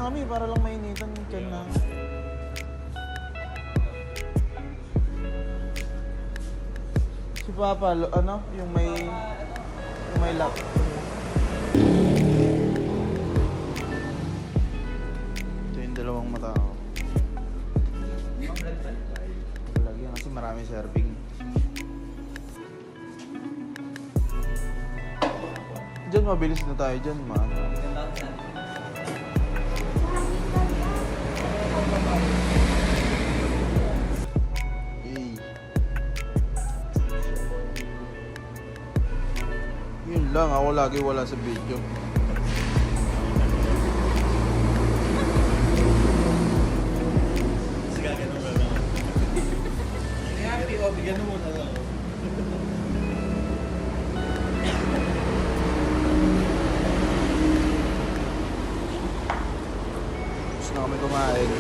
kami para lang mainitan yung tiyan na. Si Papa, ano? Yung may lock. Ito yung dalawang mata ko. Lagyan kasi marami serving. Diyan mabilis na tayo dyan, man. Yun lang, ako lagi wala sa video. Sige, ganun ba lang? Happy, o, bigyan mo muna lang. Gusto na kami kumain.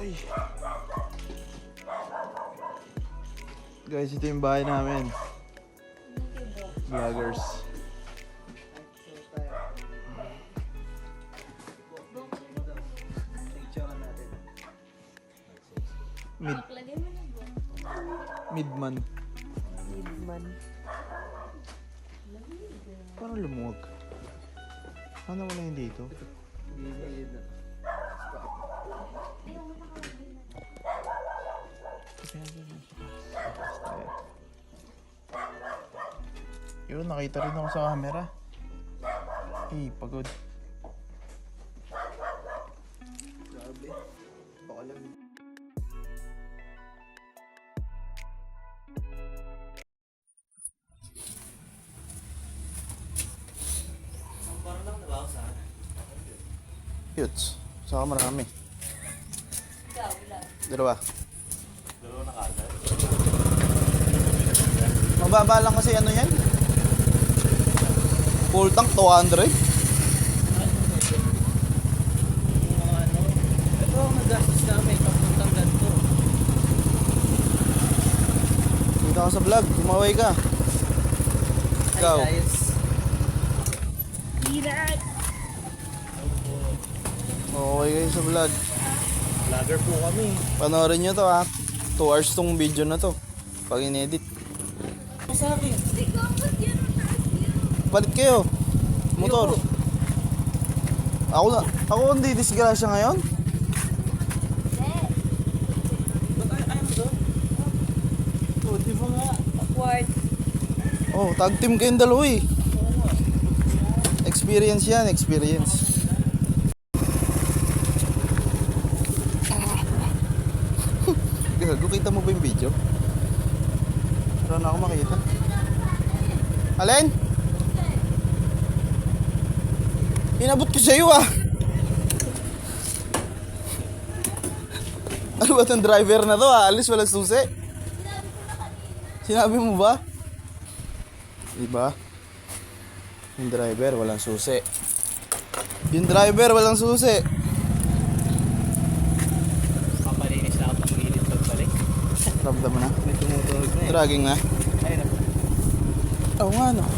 Ay. Guys, ito yung bahay namin. Vloggers. Midman. Parang lumuwag. Ano wala yun dito? Yun, nakita rin ako sa camera. Eh, pagod. Grabe. Baka lang. Parang lang nabaw sa akin. Yuts. Saka marami. Dalawa. Dalawa na kada. Mababa lang kasi ano yan? Full tank, 200. Ito ang nagastos namin papuntang ganito. Dito ka sa vlog, kumaway ka. Ikaw. Hi guys. Okay kayo sa vlog. Vlogger po kami. Panoorin nyo to ha. 2 hours tong video na to. Pag in-edit. Sa akin. Palit kayo. Motor. Ako hindi disgrasya ngayon. Ba't ayaw mo doon? Oh, di ba nga? Awkward. Oh, tag team kayong dalawa eh. Experience yan, experience. Gago, kita mo ba yung video? Pero na ako makita. Alin? Inabot ko sa'yo ah. Ano ba itong driver na to ah? Alis walang susi. Sinabi mo ba? Diba? Yung driver walang susi. Yung driver walang susi. Kapalinis na ako pang gilid pagbalik. Ramdam mo na? May tumutunog na eh. Dragging na? Ayun na. Oo nga no.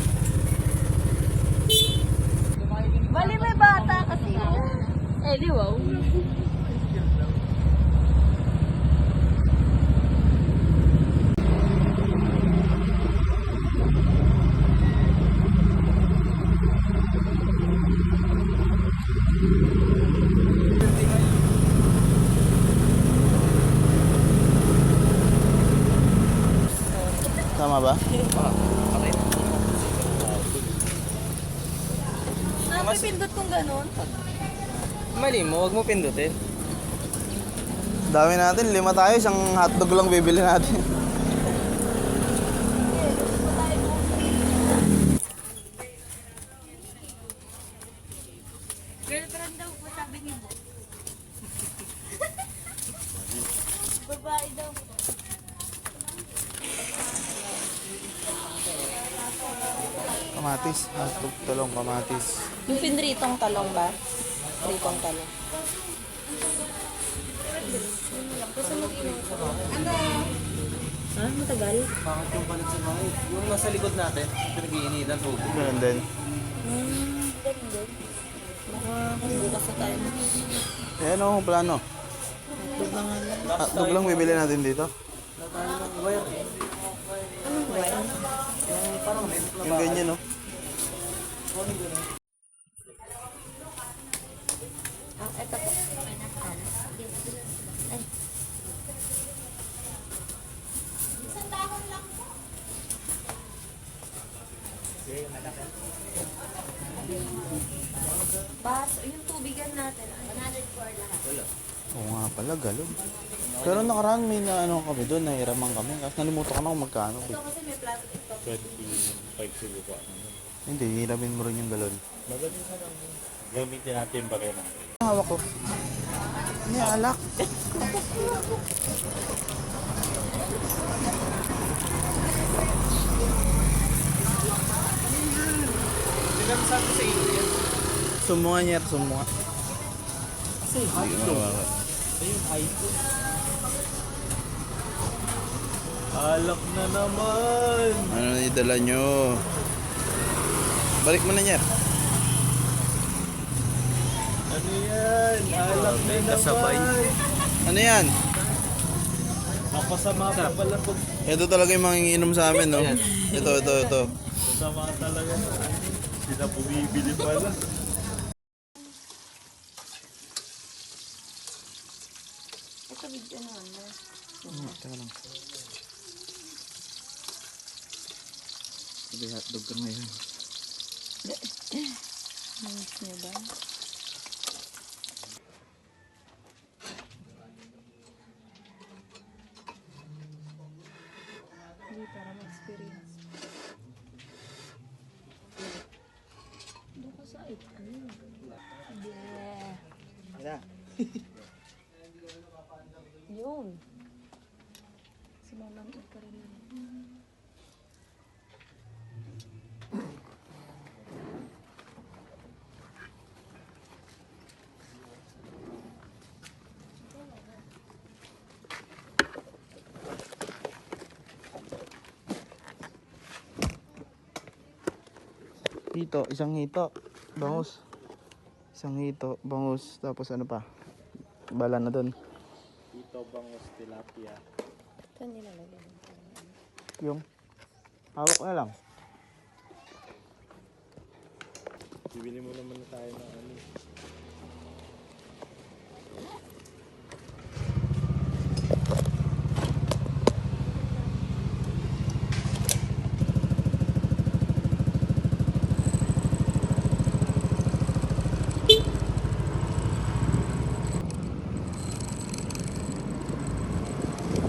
Bali may bata kasi. Eh, di wow. Tama ba? Napipindot kong ganun. Mali mo, huwag mo pindutin. Dami natin, 5 tayo, isang hotdog lang bibili natin. Girlfriend daw po sabi ni Bo. Babae daw po. Kamatis, hotdog, talong, kamatis. Yung pinritong talong ba? Pritong talong. Ah, matagal? Bakit yung palit sa bahay? Yung nasa likod natin, pinag-iinitan po. Ganun din. Baka kung bukas na tayo. Eh, ano ang plano? Hotdog na nga lang. Hotdog lang bibili natin dito. Anong wire? Anong wine? Yung parang may Yung ganyan, no? Ah, eto po. Bas, yung tubigan natin. 104 lahat. Oo nga pala, galon. Pero nakaraan may na ano kami doon, nahiraman kami. Kasi nalimutan ko na kung magkano. Ito kasi may plastic ito. 25 siguro pa. Hindi, hiramin mo rin yung galon. Magaling na lang. Gamitin natin ba rin? Hawak ko. May alak. Sinabi sabi sa inyo yan. Sumunga niya, sumunga. Kasi high to. Ayun, high to. Alak na naman. Ano na idala nyo? Balik mo na niya. Ano yan? Alak na naman. Kasabay. Ano yan? Mapasama pa pala pag Ito talaga yung manginginom sa amin, no? Ito. sama talaga. Sila bumibili pala. Ito video na ano. Teka lang. Sabi hotdog ka ngayon. Namiss niyo ba? Hindi, para ma-experience. Doon ka sa ano? Yeah. Kaya. Yun. Sinamamit ka rin yun. Hito, isang hito. Bangus. Isang hito, bangus. Tapos ano pa? Bala na doon. Ito bangus tilapia. Saan nilalagay? Yung hawak ko na lang. Bibili mo naman na tayo ng ano.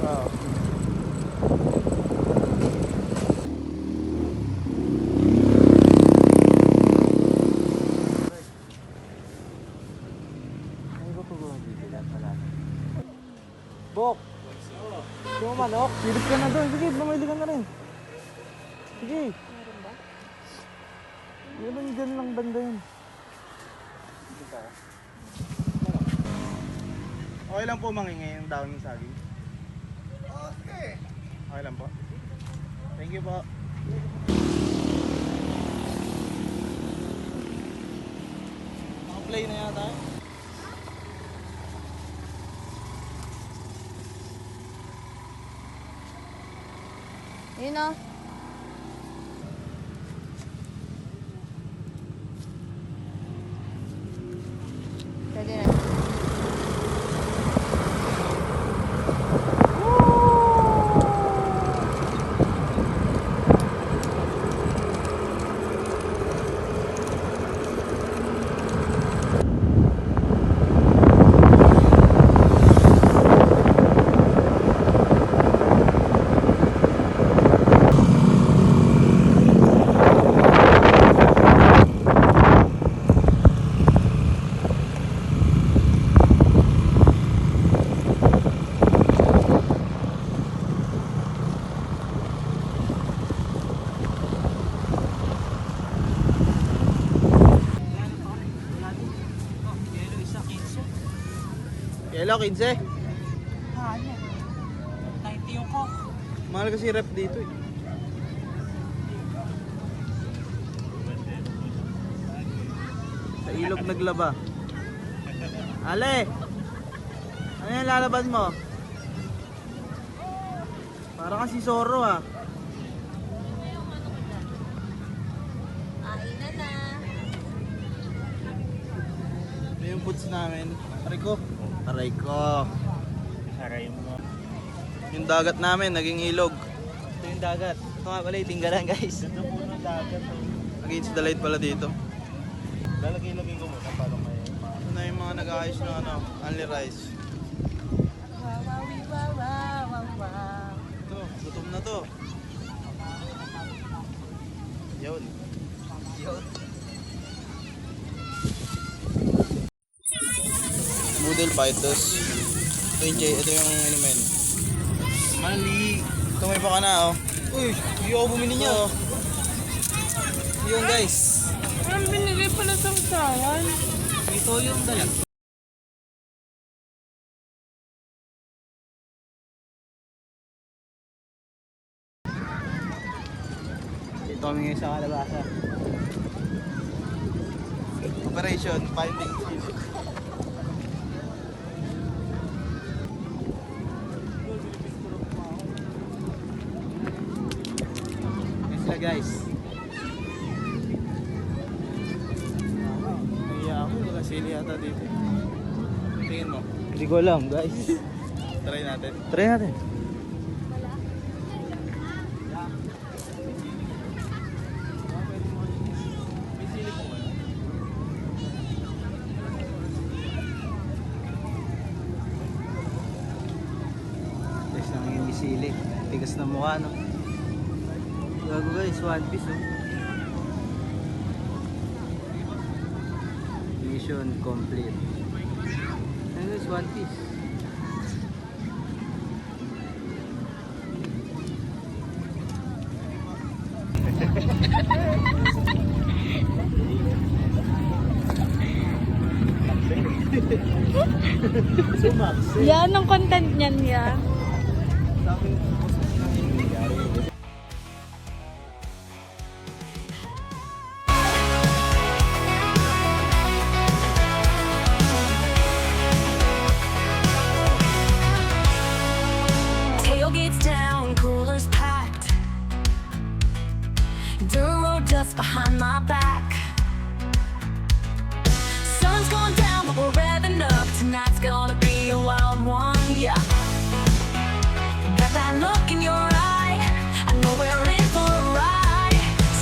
Oo. Bok! Gusto mo manok? Silip ka na doon. Sige, bumili ka na rin. Sige. Meron ba? Hindi naman dyan lang banda yun. Okay lang po mangingay yung daon ng saging. Okay. Okay lang po. Thank you po. Naka-play na yata. Yun o. Pwede na. Kilo, 15. Ano? 90 yung coke. Mahal kasi rep dito eh. Sa ilog naglaba. Ale! Ano yung lalaban mo? Para kasi Zorro ah. Kain na. Ito yung foods namin. Aray ko. Aray ko. Saray mo. Yung dagat namin, naging ilog. Ito yung dagat. Ito nga pala, tinggalan guys. Ganda po ng dagat. Against the light pala dito. Lalagay-lagay ko muna para may Ito na yung mga nag-aayos ng ano, only rice. Ito, gutom na to. Yun. Yun. Boodle Fighters. Ito yung inumin. Mali. Tumay pa ka na oh. Uy, hindi ako bumili niya oh. Yun guys. Ang binigay pala sa usawan. Ito yung dalag. Ito kami ngayon sa kalabasa. Operation Finding Fish. Yan sila guys. Naiya ako, wala sili yata dito. Tingin mo. Hindi ko alam guys. Try natin. Try natin. May sili po ba? Guys, nangingin ni sili. Tigas na mukha, no? Gago guys, one piece, oh. Mission complete. Ayan guys, one piece. Yan ang content niyan ya. Tailgates down, coolers packed. Duro dust behind my back. Sun's going down, but we're revving up. Tonight's gonna be a wild one, yeah. Got that look in your eye. I know we're in for a ride.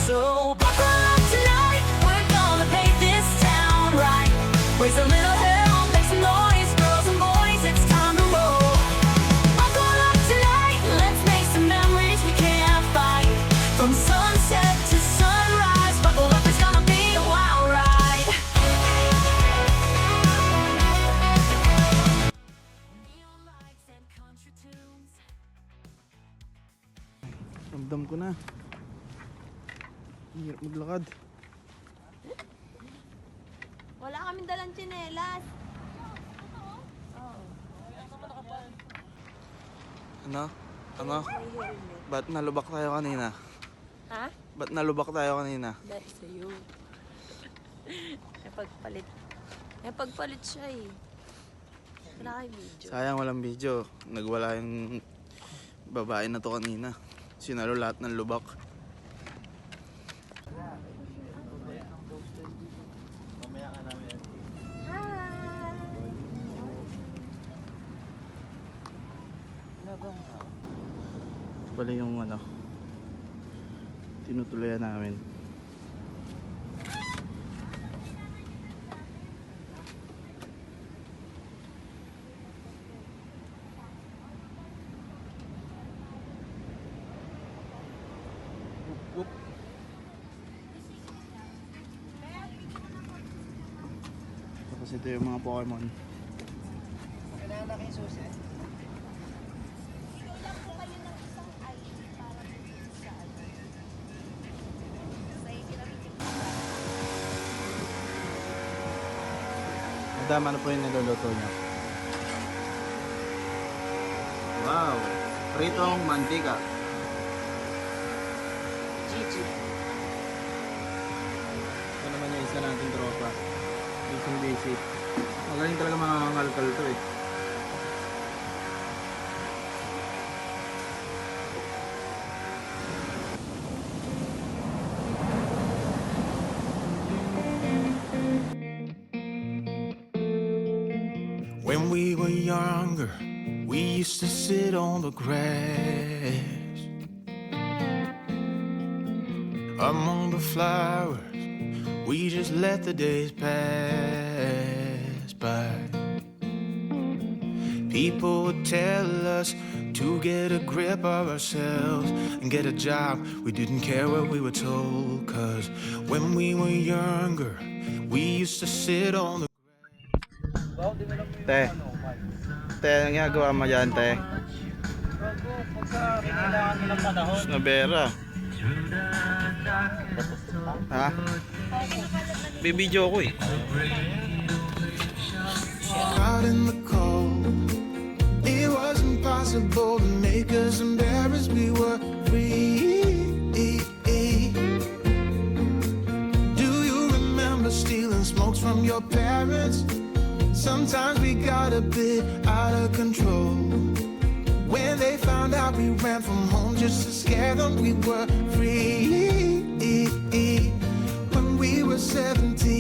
So buckle up tonight. We're gonna paint this town right. Raise a little hell, make some noise, girls and boys. It's time to roll. Buckle up tonight. Let's make some memories we can't fight. From sunset to sunrise, buckle up. It's gonna be a wild ride. Neon lights and country tunes. Ramdam ko na. Ang hirap maglakad. Wala kaming dalang tsinelas. Ano? Ano? Ba't nalubak tayo kanina? Ha? Ba't nalubak tayo kanina? Dahil sa'yo. Napagpalit. Napagpalit siya eh. Wala kayo video. Sayang walang video. Nagwala yung babae na to kanina. Sinalo lahat ng lubak. Ito pala yung ano, tinutuloyan namin. Whoop. Tapos ito yung mga Pokemon. Madam, ano po yung niluluto niyo? Pritong mantika. Gigi. Ito naman yung isa nating tropa. Basic basic. Magaling talaga mga ngalkal to eh. When we were younger, we used to sit on the grass among the flowers. We just let the days pass by. People would tell us to get a grip of ourselves and get a job. We didn't care what we were told, 'cause when we were younger, we used to sit on the Te. Te, anong ginagawa mo dyan, te? Pagka kailangan mo ng panahon. Snobera. Ha? Bibidyo ko eh. out in the cold. It was impossible to make us embarrassed. We were free. Do you remember stealing smokes from your parents? Sometimes we got a bit out of control. When they found out we ran from home just to scare them, we were free. When we were 17.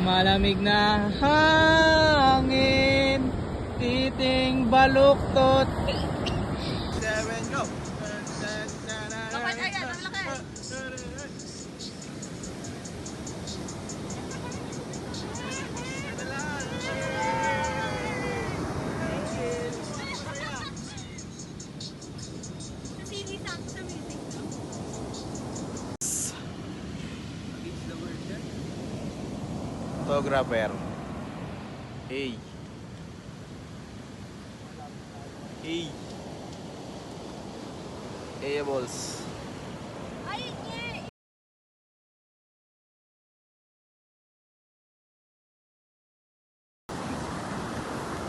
Malamig na hangin, titing baluktot. Seven, go! Photographer. Hey. Hey. Hey, balls.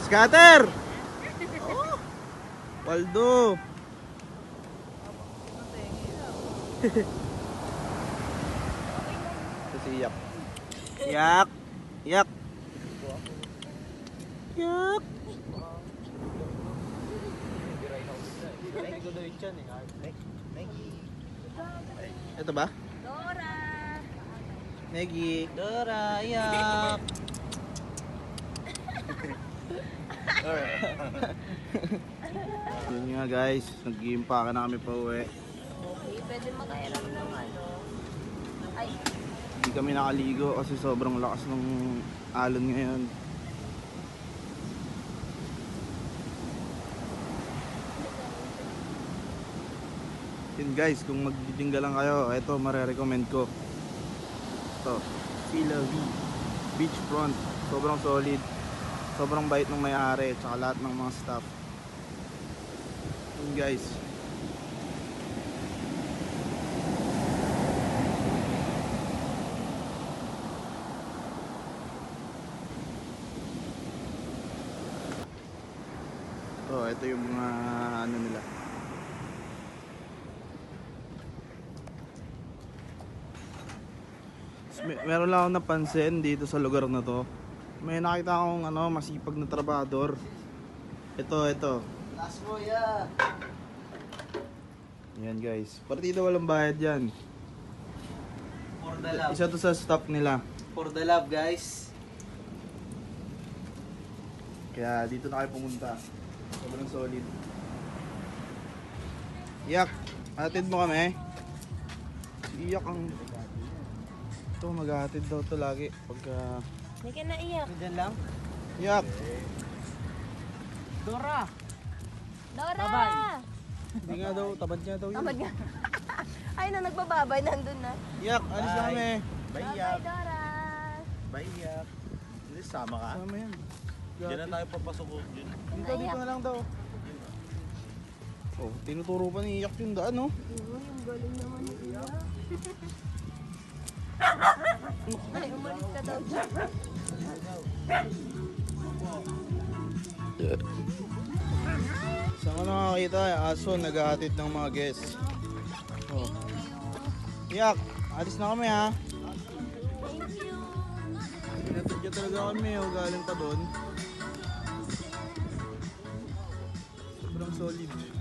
Scatter! Oh, Waldo! Ito si Yak. Yak! Yak! Yak! Ito ba? Dora! Negi. Dora, yak. Yun nga guys, nag-iimpake na kami pa uwi. Okay, pwede makairam ng ano. Ay, Hindi kami nakaligo kasi sobrang lakas ng alon ngayon. Yun guys, kung magtitingga lang kayo, ito marerecommend ko. Ito, Sila V Beachfront. Sobrang solid. Sobrang bait ng may-ari, tsaka lahat ng mga staff. Yun guys. Oh, ito yung mga ano nila. Meron lang akong napansin dito sa lugar na to. May nakita akong ano, masipag na trabador. Ito. Last mo ya. Yan guys. Partida walang bayad yan. For the love. Isa to sa staff nila. For the love, guys. Kaya dito na kayo pumunta. Sobrang solid. Yak, hatid mo kami. Si Yak ang... Ito, maghahatid daw to lagi. Pagka... hindi ka naiyak. Diyan lang. Yak! Dora. Dora! Babay. Hindi nga daw, tabad nga daw yun. Tamad nga. Ay, na nagbababay, nandun na. Yak, alis na kami. Bye-bye, Dora! Bye, Yak. Hindi, sama ka. Sama yan. Diyan na tayo papasok ko. Diyan. Dito na lang daw. Oh, tinuturo pa ni Iyak yung daan, no? Yung galing naman ni Iya. Ay, umalis ka daw dyan. Saan ko nakakita? Aso, naghahatid ng mga guests. Oh. Iyak, alis na kami ha. Pinatadya talaga kami, oh, galing pa doon. Sobrang solid.